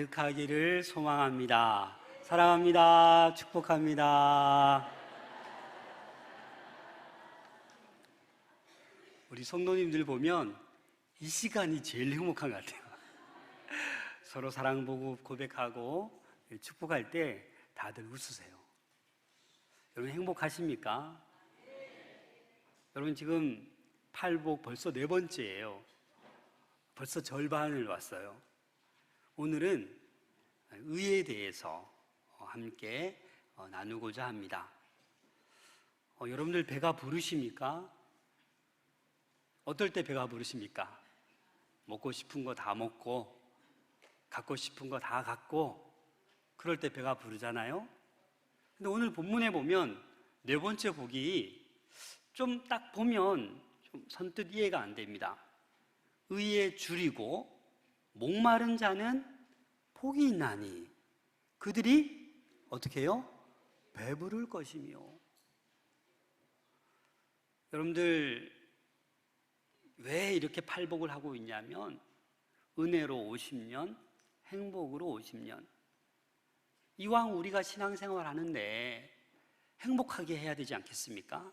가득하기를 소망합니다. 사랑합니다. 축복합니다. 우리 성도님들 보면 이 시간이 제일 행복한 것 같아요. 서로 사랑 보고 고백하고 축복할 때 다들 웃으세요. 여러분 행복하십니까? 여러분 지금 팔복 벌써 4번째예요. 벌써 절반을 왔어요. 오늘은 의에 대해서 함께 나누고자 합니다. 여러분들 배가 부르십니까? 어떨 때 배가 부르십니까? 먹고 싶은 거 다 먹고 갖고 싶은 거 다 갖고 그럴 때 배가 부르잖아요. 근데 오늘 본문에 보면 4번째 복이 좀 딱 보면 좀 선뜻 이해가 안 됩니다. 의에 줄이고 목마른 자는 복이 있나니 그들이 어떻게 해요? 배부를 것이며. 여러분들 왜 이렇게 팔복을 하고 있냐면 은혜로 50년, 행복으로 50년. 이왕 우리가 신앙생활 하는데 행복하게 해야 되지 않겠습니까?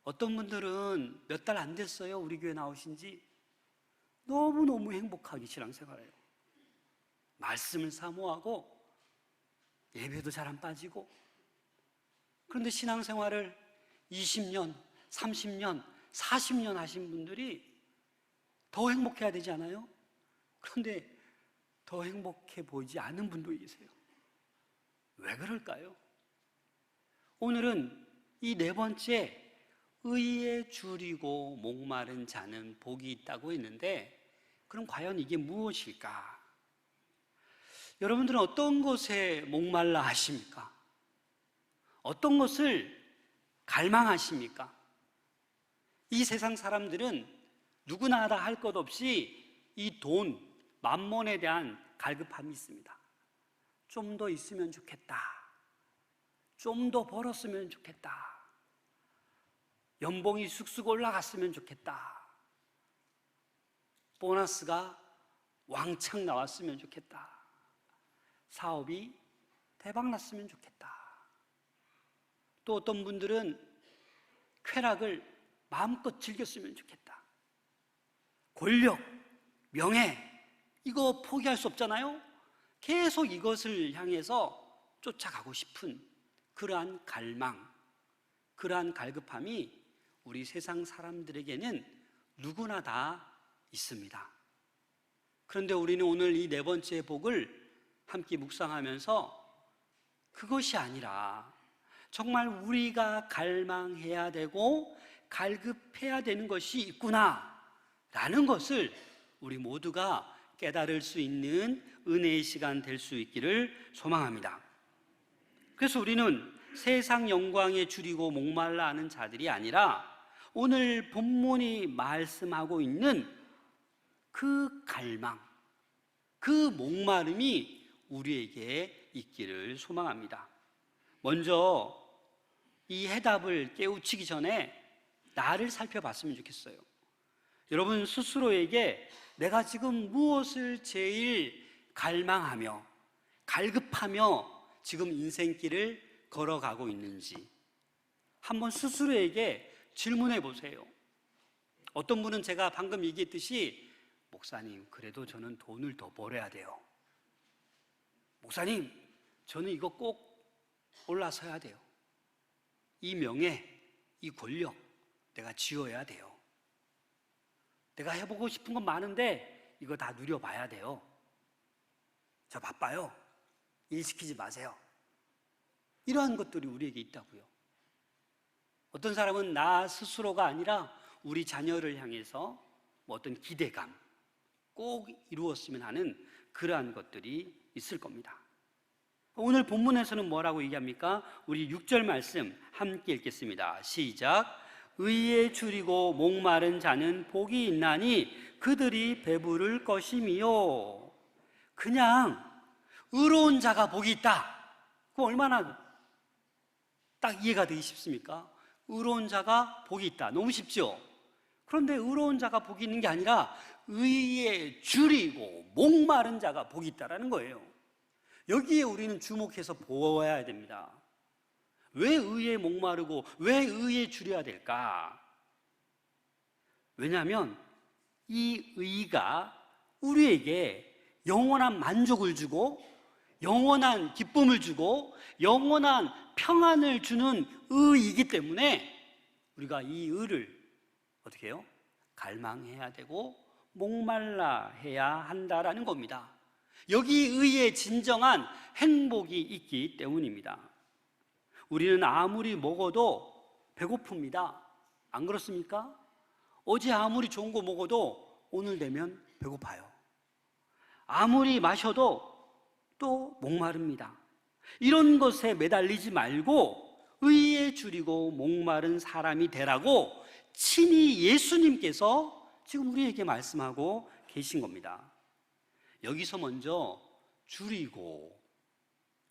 어떤 분들은 몇 달 안 됐어요. 우리 교회 나오신 지. 너무너무 행복하게 신앙생활해요. 말씀을 사모하고 예배도 잘 안 빠지고. 그런데 신앙생활을 20년, 30년, 40년 하신 분들이 더 행복해야 되지 않아요? 그런데 더 행복해 보이지 않는 분도 계세요. 왜 그럴까요? 오늘은 이 4번째 의에 줄이고 목마른 자는 복이 있다고 했는데 그럼 과연 이게 무엇일까? 여러분들은 어떤 것에 목말라 하십니까? 어떤 것을 갈망하십니까? 이 세상 사람들은 누구나 다 할 것 없이 이 돈, 만몬에 대한 갈급함이 있습니다. 좀 더 있으면 좋겠다. 좀 더 벌었으면 좋겠다. 연봉이 쑥쑥 올라갔으면 좋겠다. 보너스가 왕창 나왔으면 좋겠다. 사업이 대박 났으면 좋겠다. 또 어떤 분들은 쾌락을 마음껏 즐겼으면 좋겠다. 권력, 명예, 이거 포기할 수 없잖아요? 계속 이것을 향해서 쫓아가고 싶은 그러한 갈망, 그러한 갈급함이 우리 세상 사람들에게는 누구나 다 있습니다. 그런데 우리는 오늘 이 4번째 복을 함께 묵상하면서 그것이 아니라 정말 우리가 갈망해야 되고 갈급해야 되는 것이 있구나 라는 것을 우리 모두가 깨달을 수 있는 은혜의 시간 될 수 있기를 소망합니다. 그래서 우리는 세상 영광에 줄이고 목말라 하는 자들이 아니라 오늘 본문이 말씀하고 있는 그 갈망, 그 목마름이 우리에게 있기를 소망합니다. 먼저 이 해답을 깨우치기 전에 나를 살펴봤으면 좋겠어요. 여러분 스스로에게 내가 지금 무엇을 제일 갈망하며 갈급하며 지금 인생길을 걸어가고 있는지 한번 스스로에게 질문해 보세요. 어떤 분은 제가 방금 얘기했듯이 목사님 그래도 저는 돈을 더 벌어야 돼요. 목사님 저는 이거 꼭 올라서야 돼요. 이 명예, 이 권력 내가 쥐어야 돼요. 내가 해보고 싶은 건 많은데 이거 다 누려봐야 돼요. 저 바빠요. 일 시키지 마세요. 이러한 것들이 우리에게 있다고요. 어떤 사람은 나 스스로가 아니라 우리 자녀를 향해서 뭐 어떤 기대감 꼭 이루었으면 하는 그러한 것들이 있을 겁니다. 오늘 본문에서는 뭐라고 얘기합니까? 우리 6절 말씀 함께 읽겠습니다. 시작. 의에 줄이고 목마른 자는 복이 있나니 그들이 배부를 것이미요. 그냥 의로운 자가 복이 있다. 그럼 얼마나 딱 이해가 되기 쉽습니까? 의로운 자가 복이 있다. 너무 쉽죠? 그런데 의로운 자가 복이 있는 게 아니라 의에 줄이고 목마른 자가 복이 있다라는 거예요. 여기에 우리는 주목해서 보아야 됩니다. 왜 의에 목마르고 왜 의에 줄여야 될까? 왜냐하면 이 의가 우리에게 영원한 만족을 주고 영원한 기쁨을 주고 영원한 평안을 주는 의이기 때문에 우리가 이 의를 어떻게 해요? 갈망해야 되고 목말라 해야 한다라는 겁니다. 여기 의의 진정한 행복이 있기 때문입니다. 우리는 아무리 먹어도 배고픕니다. 안 그렇습니까? 어제 아무리 좋은 거 먹어도 오늘 되면 배고파요. 아무리 마셔도 또 목마릅니다. 이런 것에 매달리지 말고 의에 줄이고 목마른 사람이 되라고 친히 예수님께서 지금 우리에게 말씀하고 계신 겁니다. 여기서 먼저 줄이고,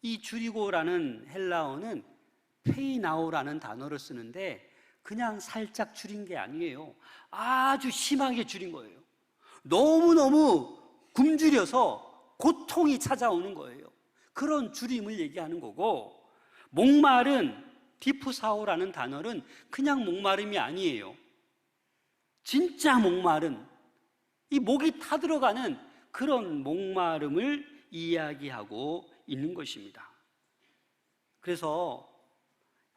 이 줄이고라는 헬라어는 페이나오라는 단어를 쓰는데 그냥 살짝 줄인 게 아니에요. 아주 심하게 줄인 거예요. 너무너무 굶주려서 고통이 찾아오는 거예요. 그런 줄임을 얘기하는 거고, 목마른 디프사오라는 단어는 그냥 목마름이 아니에요. 진짜 목마른, 이 목이 타들어가는 그런 목마름을 이야기하고 있는 것입니다. 그래서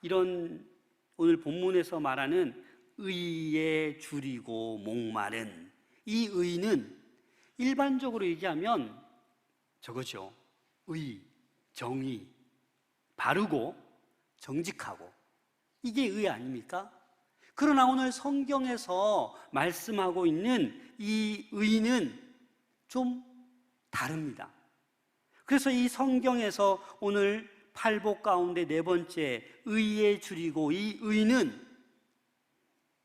이런 오늘 본문에서 말하는 의에 줄이고 목마른 이 의는 일반적으로 얘기하면 저거죠. 의, 정의, 바르고 정직하고, 이게 의 아닙니까? 그러나 오늘 성경에서 말씀하고 있는 이 의는 좀 다릅니다. 그래서 이 성경에서 오늘 팔복 가운데 네 번째 의에 줄이고, 이 의는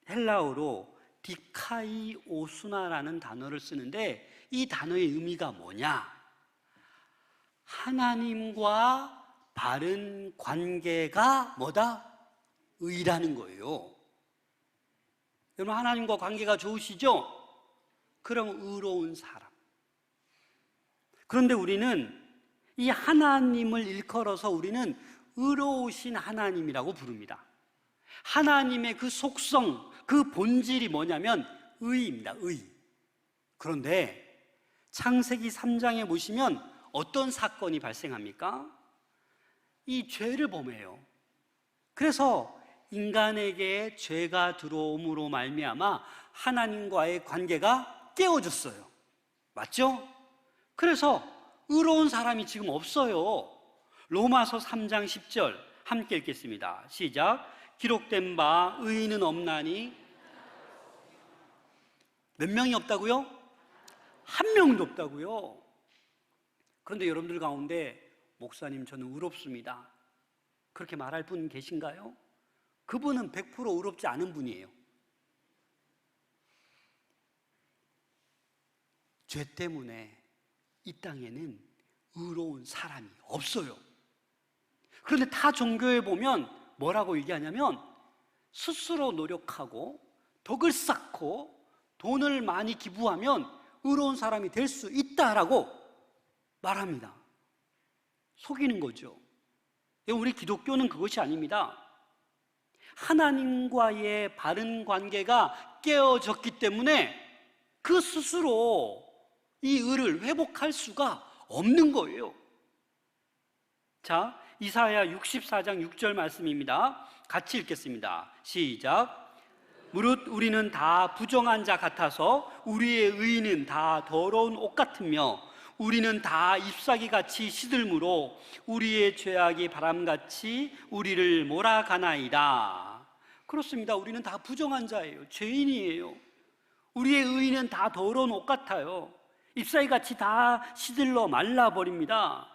헬라어로 디카이오수나라는 단어를 쓰는데 이 단어의 의미가 뭐냐? 하나님과 바른 관계가 뭐다? 의라는 거예요. 여러분, 하나님과 관계가 좋으시죠? 그럼 의로운 사람. 그런데 우리는 이 하나님을 일컬어서 우리는 의로우신 하나님이라고 부릅니다. 하나님의 그 속성, 그 본질이 뭐냐면 의입니다. 의. 그런데 창세기 3장에 보시면 어떤 사건이 발생합니까? 이 죄를 범해요. 그래서 인간에게 죄가 들어옴으로 말미암아 하나님과의 관계가 깨어졌어요. 맞죠? 그래서 의로운 사람이 지금 없어요. 로마서 3장 10절 함께 읽겠습니다. 시작. 기록된 바 의인은 없나니. 몇 명이 없다고요? 한 명도 없다고요. 그런데 여러분들 가운데 목사님 저는 의롭습니다, 그렇게 말할 분 계신가요? 그분은 100% 의롭지 않은 분이에요. 죄 때문에 이 땅에는 의로운 사람이 없어요. 그런데 타 종교에 보면 뭐라고 얘기하냐면 스스로 노력하고 덕을 쌓고 돈을 많이 기부하면 의로운 사람이 될 수 있다라고 말합니다. 속이는 거죠. 우리 기독교는 그것이 아닙니다. 하나님과의 바른 관계가 깨어졌기 때문에 그 스스로 이 의를 회복할 수가 없는 거예요. 자, 이사야 64장 6절 말씀입니다. 같이 읽겠습니다. 시작. 무릇 우리는 다 부정한 자 같아서 우리의 의는 다 더러운 옷 같으며 우리는 다 잎사귀같이 시들므로 우리의 죄악이 바람같이 우리를 몰아가나이다. 그렇습니다. 우리는 다 부정한 자예요. 죄인이에요. 우리의 의는 다 더러운 옷 같아요. 잎사귀같이 다 시들러 말라버립니다.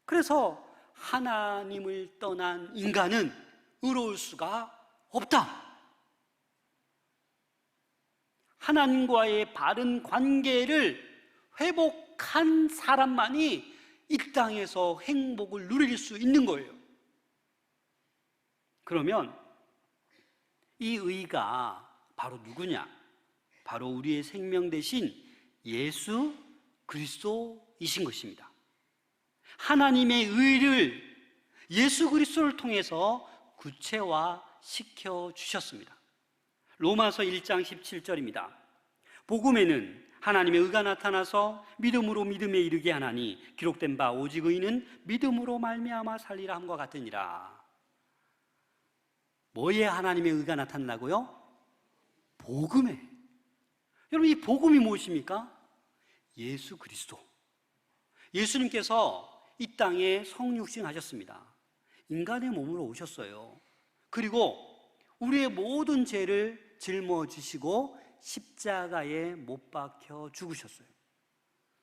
그래서 하나님을 떠난 인간은 의로울 수가 없다. 하나님과의 바른 관계를 회복한 사람만이 이 땅에서 행복을 누릴 수 있는 거예요. 그러면 이 의가 바로 누구냐? 바로 우리의 생명 대신 예수 그리스도이신 것입니다. 하나님의 의를 예수 그리스도를 통해서 구체화시켜 주셨습니다. 로마서 1장 17절입니다. 복음에는 하나님의 의가 나타나서 믿음으로 믿음에 이르게 하나니 기록된 바 오직 의인은 믿음으로 말미암아 살리라 함과 같으니라. 뭐에 하나님의 의가 나타난다고요? 복음에. 여러분, 이 복음이 무엇입니까? 예수 그리스도. 예수님께서 이 땅에 성육신 하셨습니다. 인간의 몸으로 오셨어요. 그리고 우리의 모든 죄를 짊어지시고 십자가에 못 박혀 죽으셨어요.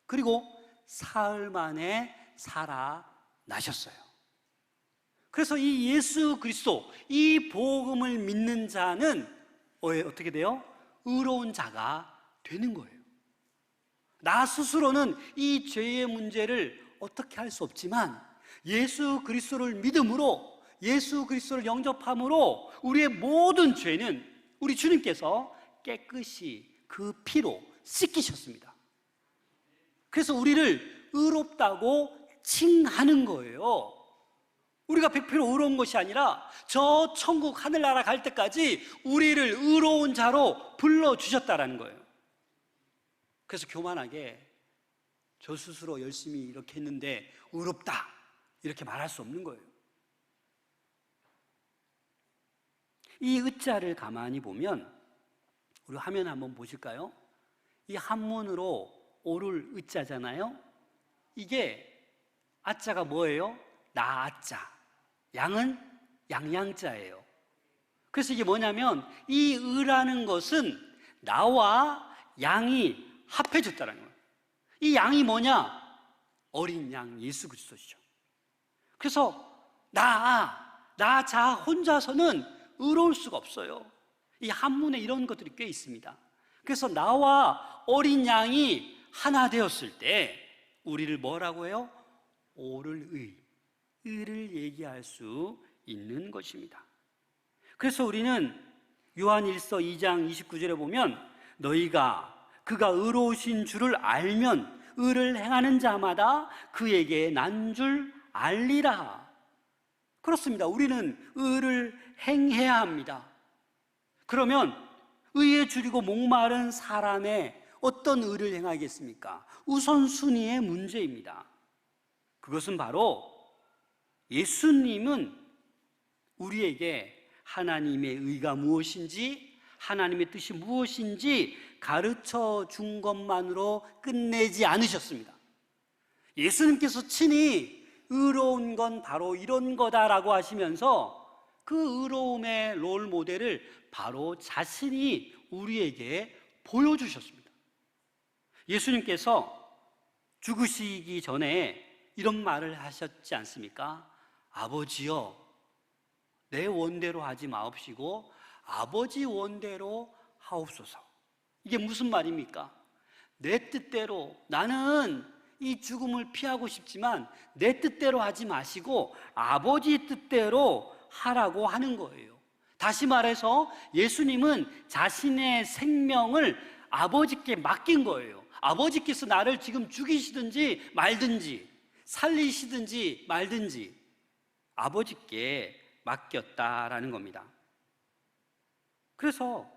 그리고 사흘 만에 살아나셨어요. 그래서 이 예수 그리스도, 이 복음을 믿는 자는 어떻게 돼요? 의로운 자가 되는 거예요. 나 스스로는 이 죄의 문제를 어떻게 할 수 없지만 예수 그리스도를 믿음으로, 예수 그리스도를 영접함으로 우리의 모든 죄는 우리 주님께서 깨끗이 그 피로 씻기셨습니다. 그래서 우리를 의롭다고 칭하는 거예요. 우리가 100% 의로운 것이 아니라 저 천국 하늘나라 갈 때까지 우리를 의로운 자로 불러주셨다라는 거예요. 그래서 교만하게 저 스스로 열심히 이렇게 했는데 의롭다 이렇게 말할 수 없는 거예요. 이 의자를 가만히 보면, 우리 화면 한번 보실까요? 이 한문으로 오를 의자잖아요. 이게 아자가 뭐예요? 나아자. 양은 양양자예요. 그래서 이게 뭐냐면 이 의라는 것은 나와 양이 합해졌다는 거예요. 이 양이 뭐냐? 어린 양 예수 그리스도시죠. 그래서 나 자 혼자서는 의로울 수가 없어요. 이 한문에 이런 것들이 꽤 있습니다. 그래서 나와 어린 양이 하나 되었을 때 우리를 뭐라고 해요? 오를 의를 얘기할 수 있는 것입니다. 그래서 우리는 요한 1서 2장 29절에 보면 너희가 그가 의로우신 줄을 알면 의를 행하는 자마다 그에게 난 줄 알리라. 그렇습니다. 우리는 의를 행해야 합니다. 그러면 의에 줄이고 목마른 사람의 어떤 의를 행하겠습니까? 우선순위의 문제입니다. 그것은 바로 예수님은 우리에게 하나님의 의가 무엇인지, 하나님의 뜻이 무엇인지 가르쳐 준 것만으로 끝내지 않으셨습니다. 예수님께서 친히 의로운 건 바로 이런 거다라고 하시면서 그 의로움의 롤 모델을 바로 자신이 우리에게 보여주셨습니다. 예수님께서 죽으시기 전에 이런 말을 하셨지 않습니까? 아버지여, 내 원대로 하지 마옵시고 아버지 원대로 하옵소서. 이게 무슨 말입니까? 내 뜻대로, 나는 이 죽음을 피하고 싶지만 내 뜻대로 하지 마시고 아버지 뜻대로 하라고 하는 거예요. 다시 말해서 예수님은 자신의 생명을 아버지께 맡긴 거예요. 아버지께서 나를 지금 죽이시든지 말든지 살리시든지 말든지 아버지께 맡겼다라는 겁니다. 그래서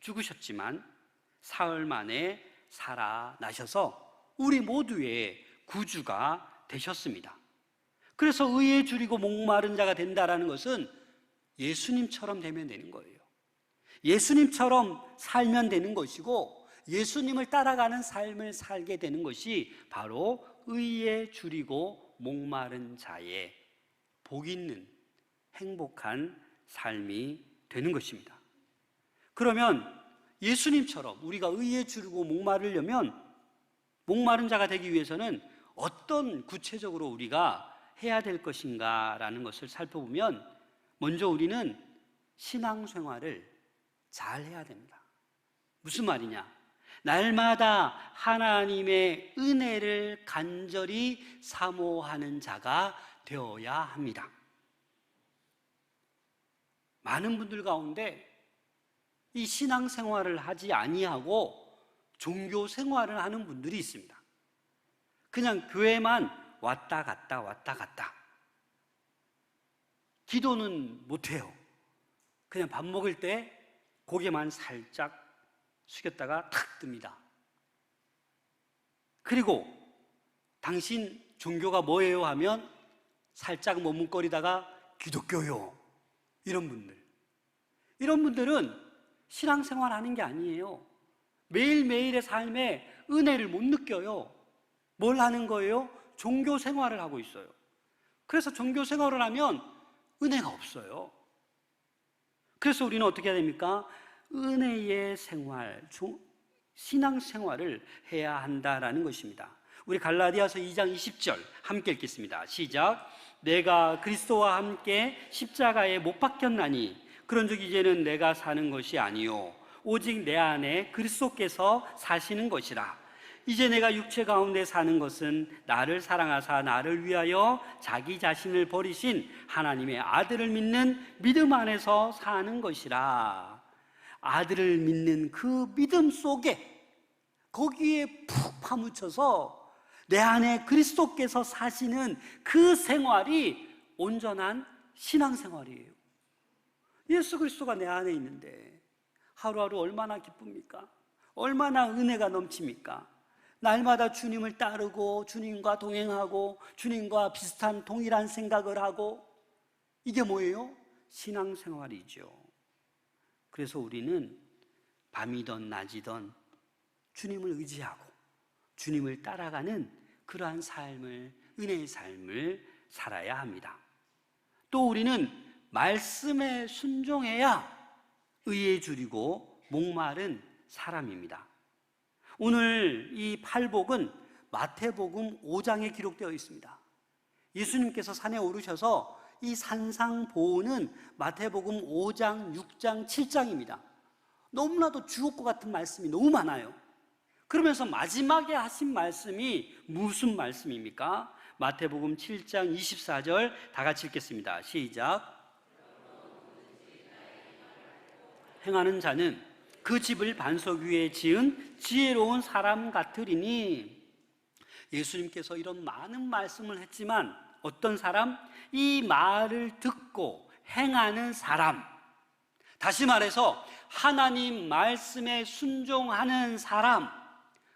죽으셨지만 사흘 만에 살아나셔서 우리 모두의 구주가 되셨습니다. 그래서 의에 줄이고 목마른 자가 된다라는 것은 예수님처럼 되면 되는 거예요. 예수님처럼 살면 되는 것이고 예수님을 따라가는 삶을 살게 되는 것이 바로 의에 줄이고 목마른 자의 복 있는 행복한 삶이 되는 것입니다. 그러면 예수님처럼 우리가 의에 줄이고 목마르려면, 목마른 자가 되기 위해서는 어떤 구체적으로 우리가 해야 될 것인가라는 것을 살펴보면, 먼저 우리는 신앙생활을 잘 해야 됩니다. 무슨 말이냐? 날마다 하나님의 은혜를 간절히 사모하는 자가 되어야 합니다. 많은 분들 가운데 이 신앙생활을 하지 아니하고 종교 생활을 하는 분들이 있습니다. 그냥 교회만 왔다 갔다 왔다 갔다. 기도는 못해요. 그냥 밥 먹을 때 고개만 살짝 숙였다가 탁 뜹니다. 그리고 당신 종교가 뭐예요? 하면 살짝 머뭇거리다가 기독교요. 이런 분들은 신앙생활 하는 게 아니에요. 매일매일의 삶에 은혜를 못 느껴요. 뭘 하는 거예요? 종교 생활을 하고 있어요. 그래서 종교 생활을 하면 은혜가 없어요. 그래서 우리는 어떻게 해야 됩니까? 은혜의 생활, 신앙 생활을 해야 한다라는 것입니다. 우리 갈라디아서 2장 20절 함께 읽겠습니다. 시작. 내가 그리스도와 함께 십자가에 못 박혔나니 그런즉 이제는 내가 사는 것이 아니요 오직 내 안에 그리스도께서 사시는 것이라. 이제 내가 육체 가운데 사는 것은 나를 사랑하사 나를 위하여 자기 자신을 버리신 하나님의 아들을 믿는 믿음 안에서 사는 것이라. 아들을 믿는 그 믿음 속에 거기에 푹 파묻혀서 내 안에 그리스도께서 사시는 그 생활이 온전한 신앙생활이에요. 예수 그리스도가 내 안에 있는데 하루하루 얼마나 기쁩니까? 얼마나 은혜가 넘칩니까? 날마다 주님을 따르고 주님과 동행하고 주님과 비슷한 동일한 생각을 하고, 이게 뭐예요? 신앙생활이죠. 그래서 우리는 밤이든 낮이든 주님을 의지하고 주님을 따라가는 그러한 삶을, 은혜의 삶을 살아야 합니다. 또 우리는 말씀에 순종해야 의에 줄이고 목마른 사람입니다. 오늘 이 팔복은 마태복음 5장에 기록되어 있습니다. 예수님께서 산에 오르셔서 이 산상보훈은 마태복음 5장, 6장, 7장입니다. 너무나도 주옥과 같은 말씀이 너무 많아요. 그러면서 마지막에 하신 말씀이 무슨 말씀입니까? 마태복음 7장 24절 다 같이 읽겠습니다. 시작. 행하는 자는 그 집을 반석 위에 지은 지혜로운 사람 같으리니. 예수님께서 이런 많은 말씀을 했지만 어떤 사람? 이 말을 듣고 행하는 사람, 다시 말해서 하나님 말씀에 순종하는 사람,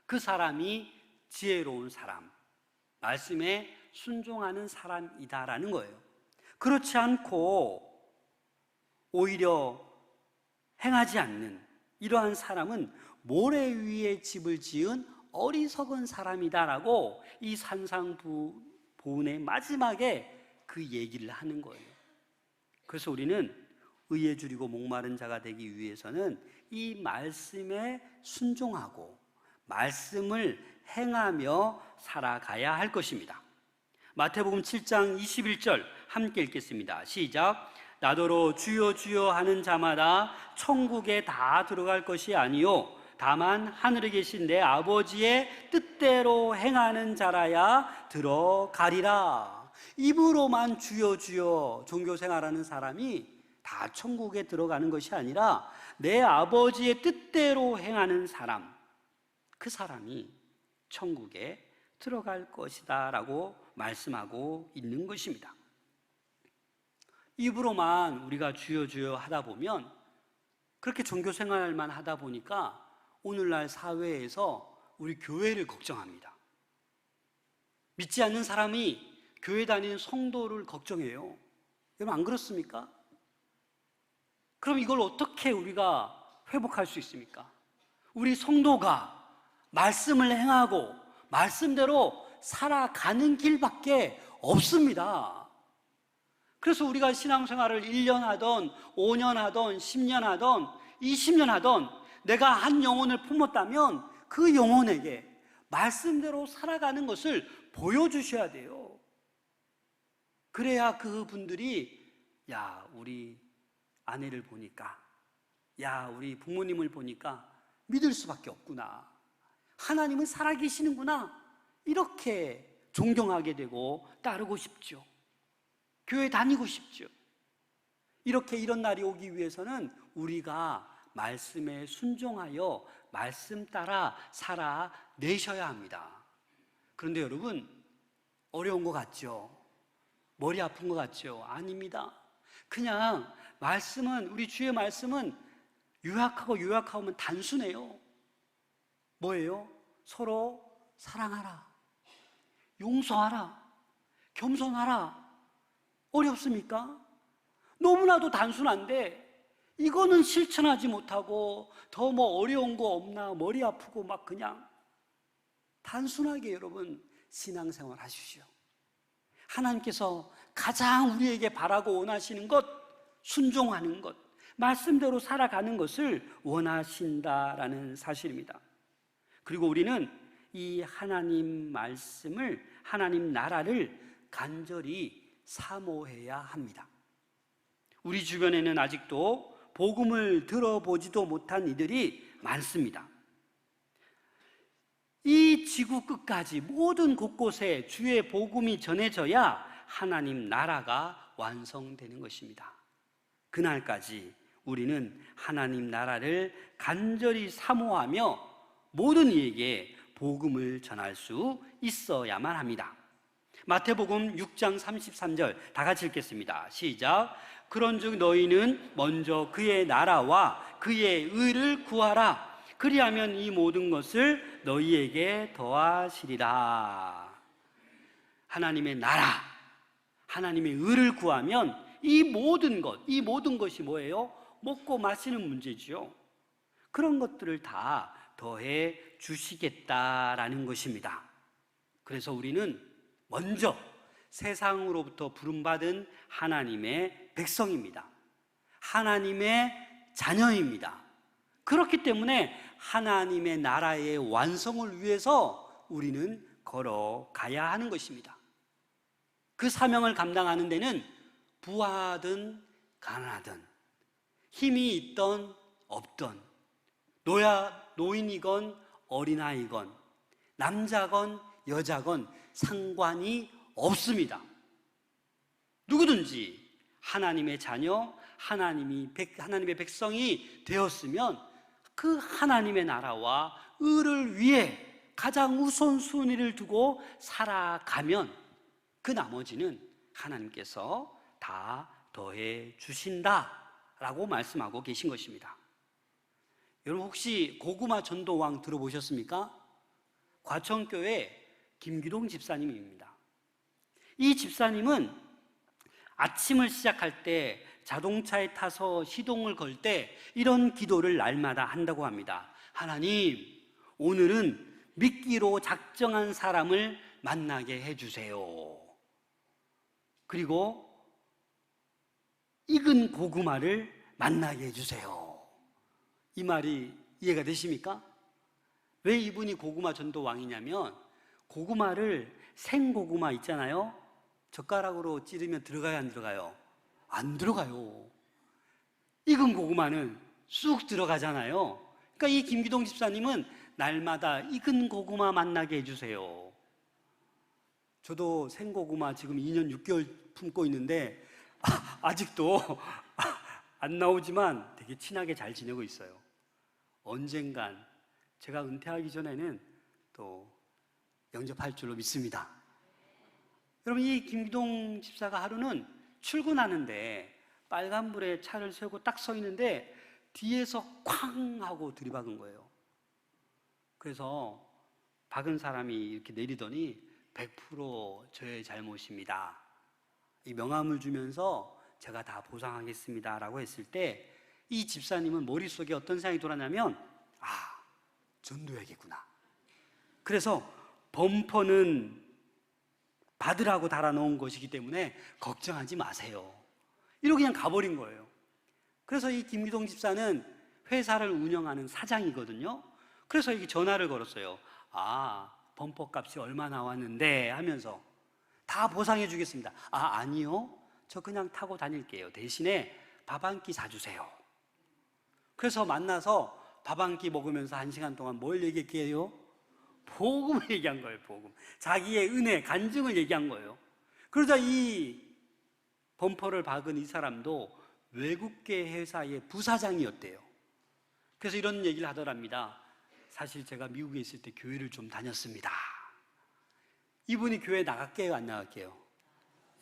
그 사람이 지혜로운 사람, 말씀에 순종하는 사람이다라는 거예요. 그렇지 않고 오히려 행하지 않는 이러한 사람은 모래 위에 집을 지은 어리석은 사람이다라고 이 산상보훈의 마지막에 그 얘기를 하는 거예요. 그래서 우리는 의에 줄이고 목마른 자가 되기 위해서는 이 말씀에 순종하고 말씀을 행하며 살아가야 할 것입니다. 마태복음 7장 21절 함께 읽겠습니다. 시작. 나더러 주여 주여 하는 자마다 천국에 다 들어갈 것이 아니요 다만 하늘에 계신 내 아버지의 뜻대로 행하는 자라야 들어가리라. 입으로만 주여 주여 종교생활하는 사람이 다 천국에 들어가는 것이 아니라 내 아버지의 뜻대로 행하는 사람, 그 사람이 천국에 들어갈 것이다 라고 말씀하고 있는 것입니다. 입으로만 우리가 주여 주여 하다 보면, 그렇게 종교생활만 하다 보니까 오늘날 사회에서 우리 교회를 걱정합니다. 믿지 않는 사람이 교회 다니는 성도를 걱정해요. 여러분 안 그렇습니까? 그럼 이걸 어떻게 우리가 회복할 수 있습니까? 우리 성도가 말씀을 행하고 말씀대로 살아가는 길밖에 없습니다. 그래서 우리가 신앙생활을 1년 하던 5년 하던 10년 하던 20년 하던 내가 한 영혼을 품었다면 그 영혼에게 말씀대로 살아가는 것을 보여주셔야 돼요. 그래야 그분들이 야, 우리 아내를 보니까, 야, 우리 부모님을 보니까 믿을 수밖에 없구나, 하나님은 살아계시는구나, 이렇게 존경하게 되고 따르고 싶죠. 교회 다니고 싶죠. 이런 날이 오기 위해서는 우리가 말씀에 순종하여 말씀 따라 살아내셔야 합니다. 그런데 여러분, 어려운 것 같죠? 머리 아픈 것 같죠? 아닙니다. 그냥 말씀은, 우리 주의 말씀은 요약하면 단순해요. 뭐예요? 서로 사랑하라, 용서하라, 겸손하라. 어렵습니까? 너무나도 단순한데 이거는 실천하지 못하고 더 뭐 어려운 거 없나, 머리 아프고 막 그냥 단순하게 여러분 신앙생활 하십시오. 하나님께서 가장 우리에게 바라고 원하시는 것, 순종하는 것, 말씀대로 살아가는 것을 원하신다라는 사실입니다. 그리고 우리는 이 하나님 말씀을, 하나님 나라를 간절히 사모해야 합니다. 우리 주변에는 아직도 복음을 들어보지도 못한 이들이 많습니다. 이 지구 끝까지 모든 곳곳에 주의 복음이 전해져야 하나님 나라가 완성되는 것입니다. 그날까지 우리는 하나님 나라를 간절히 사모하며 모든 이에게 복음을 전할 수 있어야만 합니다. 마태복음 6장 33절 다 같이 읽겠습니다. 시작. 그런즉 너희는 먼저 그의 나라와 그의 의를 구하라. 그리하면 이 모든 것을 너희에게 더하시리라. 하나님의 나라, 하나님의 의를 구하면 이 모든 것이 뭐예요? 먹고 마시는 문제지요. 그런 것들을 다 더해 주시겠다라는 것입니다. 그래서 우리는 먼저 세상으로부터 부름받은 하나님의 백성입니다. 하나님의 자녀입니다. 그렇기 때문에 하나님의 나라의 완성을 위해서 우리는 걸어가야 하는 것입니다. 그 사명을 감당하는 데는 부하든 가난하든, 힘이 있던 없던, 노인이건 어린아이건, 남자건 여자건 상관이 없습니다. 누구든지 하나님의 자녀, 하나님의 백성이 되었으면 그 하나님의 나라와 의를 위해 가장 우선순위를 두고 살아가면 그 나머지는 하나님께서 다 더해 주신다라고 말씀하고 계신 것입니다. 여러분 혹시 고구마 전도왕 들어보셨습니까? 과천교회 김기동 집사님입니다. 이 집사님은 아침을 시작할 때 자동차에 타서 시동을 걸 때 이런 기도를 날마다 한다고 합니다. 하나님, 오늘은 믿기로 작정한 사람을 만나게 해주세요. 그리고 익은 고구마를 만나게 해주세요. 이 말이 이해가 되십니까? 왜 이분이 고구마 전도 왕이냐면 고구마를 생고구마 있잖아요. 젓가락으로 찌르면 들어가요, 안 들어가요? 안 들어가요. 익은 고구마는 쑥 들어가잖아요. 그러니까 이 김기동 집사님은 날마다 익은 고구마 만나게 해주세요. 저도 생고구마 지금 2년 6개월 품고 있는데 아직도 안 나오지만 되게 친하게 잘 지내고 있어요. 언젠간 제가 은퇴하기 전에는 또 영접할 줄로 믿습니다. 여러분, 이 김기동 집사가 하루는 출근하는데 빨간불에 차를 세우고 딱 서 있는데 뒤에서 쾅 하고 들이박은 거예요. 그래서 박은 사람이 이렇게 내리더니 100% 저의 잘못입니다. 이 명함을 주면서 제가 다 보상하겠습니다 라고 했을 때 이 집사님은 머릿속에 어떤 생각이 돌았냐면 전도해야겠구나. 그래서 범퍼는 받으라고 달아놓은 것이기 때문에 걱정하지 마세요. 이러고 그냥 가버린 거예요. 그래서 이 김기동 집사는 회사를 운영하는 사장이거든요. 그래서 이게 전화를 걸었어요. 범퍼 값이 얼마 나왔는데 하면서 다 보상해 주겠습니다. 아니요. 저 그냥 타고 다닐게요. 대신에 밥 한 끼 사주세요. 그래서 만나서 밥 한 끼 먹으면서 1시간 동안 뭘 얘기했게요? 복음을 얘기한 거예요, 복음. 자기의 은혜, 간증을 얘기한 거예요. 그러자 이 범퍼를 박은 이 사람도 외국계 회사의 부사장이었대요. 그래서 이런 얘기를 하더랍니다. 사실 제가 미국에 있을 때 교회를 좀 다녔습니다. 이분이 교회 나갈게요, 안 나갈게요?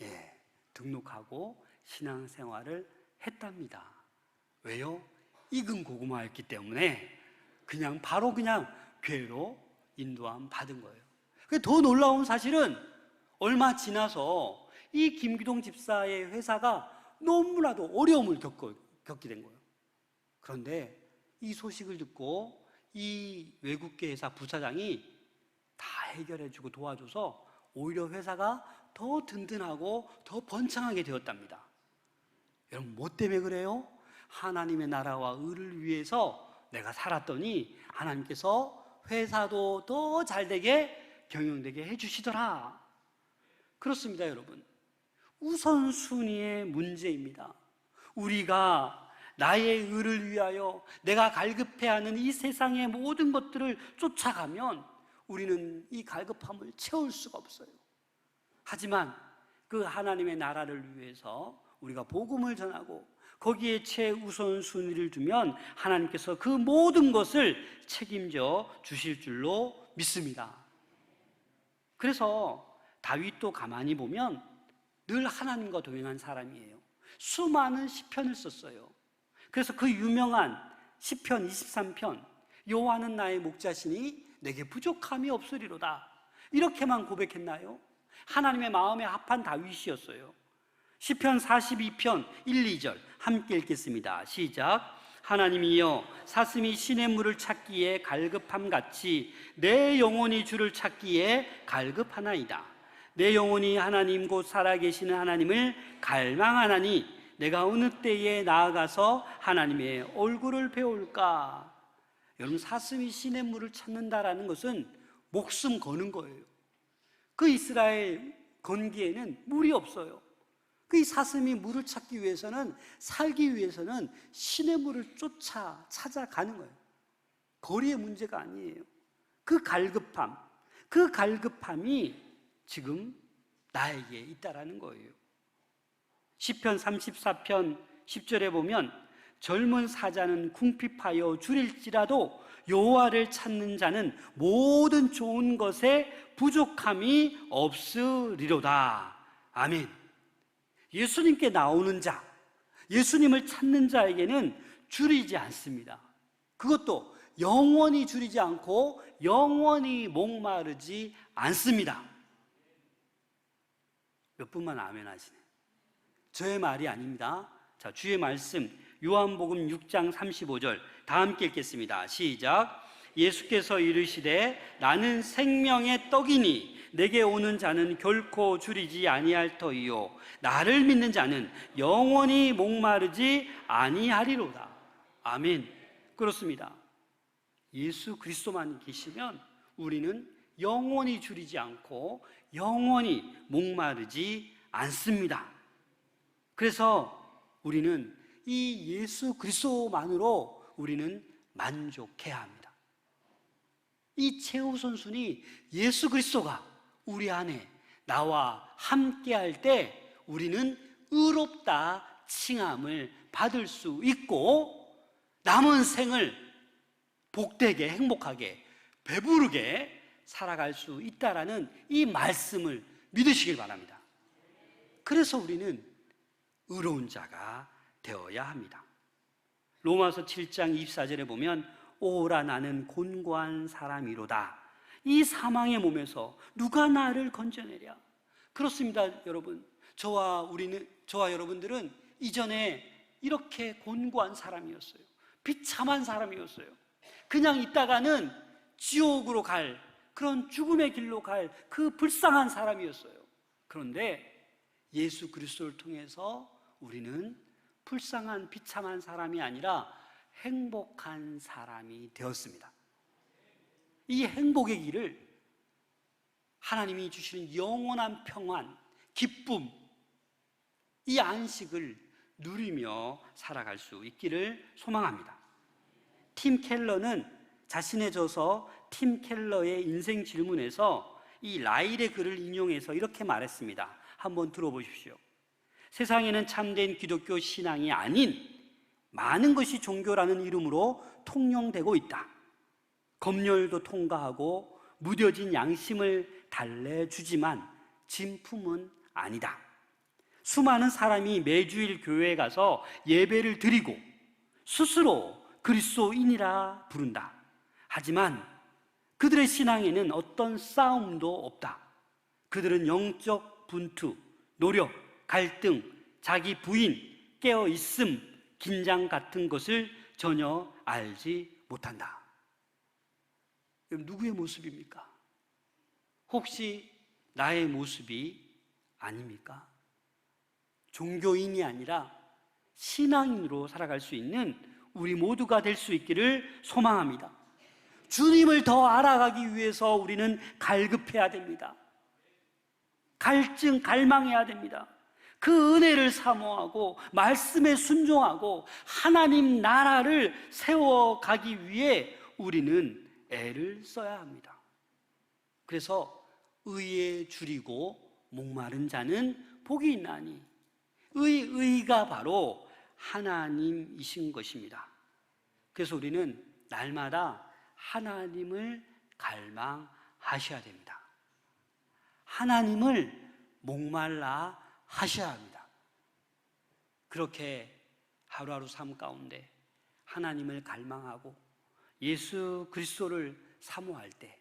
예, 등록하고 신앙생활을 했답니다. 왜요? 익은 고구마였기 때문에 바로 교회로 인도함 받은 거예요. 더 놀라운 사실은 얼마 지나서 이 김기동 집사의 회사가 너무나도 어려움을 겪게 된 거예요. 그런데 이 소식을 듣고 이 외국계 회사 부사장이 다 해결해주고 도와줘서 오히려 회사가 더 든든하고 더 번창하게 되었답니다. 여러분, 뭐 때문에 그래요? 하나님의 나라와 의를 위해서 내가 살았더니 하나님께서 회사도 더 잘되게 경영되게 해주시더라. 그렇습니다, 여러분. 우선순위의 문제입니다. 우리가 나의 의를 위하여 내가 갈급해 하는 이 세상의 모든 것들을 쫓아가면 우리는 이 갈급함을 채울 수가 없어요. 하지만 그 하나님의 나라를 위해서 우리가 복음을 전하고 거기에 최우선순위를 두면 하나님께서 그 모든 것을 책임져 주실 줄로 믿습니다. 그래서 다윗도 가만히 보면 늘 하나님과 동행한 사람이에요. 수많은 시편을 썼어요. 그래서 그 유명한 시편 23편, 여호와는 나의 목자시니 내게 부족함이 없으리로다, 이렇게만 고백했나요? 하나님의 마음에 합한 다윗이었어요. 시편 42편 1, 2절 함께 읽겠습니다. 시작. 하나님이여, 사슴이 시냇 물을 찾기에 갈급함같이 내 영혼이 주를 찾기에 갈급하나이다. 내 영혼이 하나님 곧 살아계시는 하나님을 갈망하나니 내가 어느 때에 나아가서 하나님의 얼굴을 배울까? 여러분, 사슴이 시냇 물을 찾는다라는 것은 목숨 거는 거예요. 그 이스라엘 건기에는 물이 없어요. 그 이 사슴이 물을 찾기 위해서는, 살기 위해서는 시냇물을 찾아가는 거예요. 거리의 문제가 아니에요. 그 갈급함이 지금 나에게 있다라는 거예요. 시편 34편 10절에 보면 젊은 사자는 궁핍하여 줄일지라도 여호와를 찾는 자는 모든 좋은 것에 부족함이 없으리로다. 아멘. 예수님께 나오는 자, 예수님을 찾는 자에게는 줄이지 않습니다. 그것도 영원히 줄이지 않고 영원히 목마르지 않습니다. 몇 분만 아멘 하시네. 저의 말이 아닙니다. 자, 주의 말씀 요한복음 6장 35절 다 함께 읽겠습니다. 시작. 예수께서 이르시되 나는 생명의 떡이니 내게 오는 자는 결코 줄이지 아니할 터이요 나를 믿는 자는 영원히 목마르지 아니하리로다. 아멘. 그렇습니다. 예수 그리스도만 계시면 우리는 영원히 줄이지 않고 영원히 목마르지 않습니다. 그래서 우리는 이 예수 그리스도만으로 우리는 만족해야 합니다. 이 최우선순위 예수 그리스도가 우리 안에 나와 함께할 때 우리는 의롭다 칭함을 받을 수 있고 남은 생을 복되게 행복하게 배부르게 살아갈 수 있다라는 이 말씀을 믿으시길 바랍니다. 그래서 우리는 의로운 자가 되어야 합니다. 로마서 7장 24절에 보면 오라 나는 곤고한 사람이로다. 이 사망의 몸에서 누가 나를 건져내랴. 그렇습니다, 여러분. 저와 여러분들은 이전에 이렇게 곤고한 사람이었어요. 비참한 사람이었어요. 그냥 있다가는 지옥으로 갈 그런 죽음의 길로 갈 그 불쌍한 사람이었어요. 그런데 예수 그리스도를 통해서 우리는 불쌍한 비참한 사람이 아니라 행복한 사람이 되었습니다. 이 행복의 길을 하나님이 주시는 영원한 평안, 기쁨, 이 안식을 누리며 살아갈 수 있기를 소망합니다. 팀 켈러는 자신의 저서 팀 켈러의 인생 질문에서 이 라일의 글을 인용해서 이렇게 말했습니다. 한번 들어보십시오. 세상에는 참된 기독교 신앙이 아닌 많은 것이 종교라는 이름으로 통용되고 있다. 검열도 통과하고 무뎌진 양심을 달래주지만 진품은 아니다. 수많은 사람이 매주일 교회에 가서 예배를 드리고 스스로 그리스도인이라 부른다. 하지만 그들의 신앙에는 어떤 싸움도 없다. 그들은 영적 분투, 노력, 갈등, 자기 부인, 깨어있음, 긴장 같은 것을 전혀 알지 못한다. 누구의 모습입니까? 혹시 나의 모습이 아닙니까? 종교인이 아니라 신앙인으로 살아갈 수 있는 우리 모두가 될 수 있기를 소망합니다. 주님을 더 알아가기 위해서 우리는 갈급해야 됩니다. 갈망해야 됩니다. 그 은혜를 사모하고 말씀에 순종하고 하나님 나라를 세워가기 위해 우리는 애를 써야 합니다. 그래서 의에 줄이고 목마른 자는 복이 있나니 의가 바로 하나님이신 것입니다. 그래서 우리는 날마다 하나님을 갈망하셔야 됩니다. 하나님을 목말라 하셔야 합니다. 그렇게 하루하루 삶 가운데 하나님을 갈망하고 예수 그리스도를 사모할 때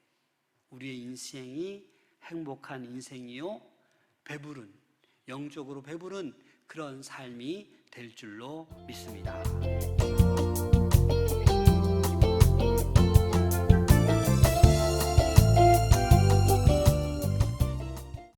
우리의 인생이 행복한 인생이요 배부른, 영적으로 배부른 그런 삶이 될 줄로 믿습니다.